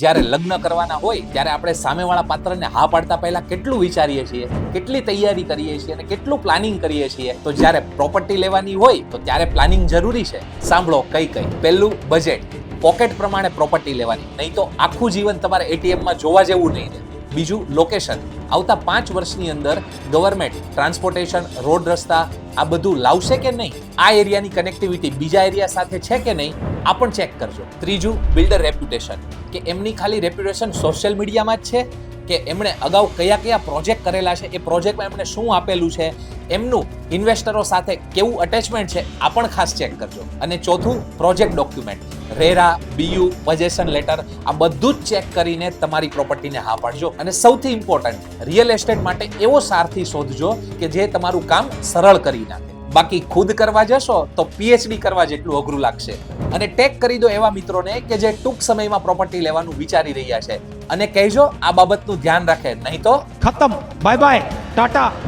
જ્યારે લગ્ન કરવાના હોય ત્યારે આપણે સામેવાળા પાત્રને હા પાડતા પહેલા કેટલું વિચારીએ છીએ, કેટલી તૈયારી કરીએ છીએ અને કેટલું પ્લાનિંગ કરીએ છીએ. તો જ્યારે પ્રોપર્ટી લેવાની હોય તો ત્યારે પ્લાનિંગ જરૂરી છે. સાંભળો કઈ. પહેલું, બજેટ. પોકેટ પ્રમાણે પ્રોપર્ટી લેવાની, નહીં તો આખું જીવન તમારે એટીએમમાં જોવા જેવું નહીં રહે. બીજું, લોકેશન. આવતા 5 વર્ષની અંદર ગવર્મેન્ટ ટ્રાન્સપોર્ટેશન, રોડ રસ્તા આ બધું લાવશે કે નહીં, આ એરિયાની કનેક્ટિવિટી બીજા એરિયા સાથે છે કે નહીં, આ પણ ચેક કરજો. ત્રીજું, બિલ્ડર રેપ્યુટેશન, કે એમની ખાલી રેપ્યુટેશન સોશિયલ મીડિયામાં જ છે કે એમણે અગાઉ કયા પ્રોજેક્ટ કરેલા છે, એ પ્રોજેક્ટમાં એમણે શું આપેલું છે, એમનું ઇન્વેસ્ટરો સાથે કેવું અટેચમેન્ટ છે, આ પણ ખાસ ચેક કરજો. અને ચોથું, project document, RERA, BU, possession letter, આ બધું જ ચેક કરીને તમારી પ્રોપર્ટીને હા પાડજો. અને સૌથી ઇમ્પોર્ટન્ટ, રિયલ એસ્ટેટ માટે એવો સારથી શોધજો કે જે તમારું કામ સરળ કરી નાખે. બાકી ખુદ કરવા જશો તો પીએચડી કરવા જેટલું અઘરું લાગશે. અને ટેગ કરી દો એવા મિત્રોને કે જે ટૂંક સમયમાં પ્રોપર્ટી લેવાનું વિચારી રહ્યા છે, અને કહેજો આ બાબતનું ધ્યાન રાખે, નહીં તો ખતમ. Bye bye, Tata.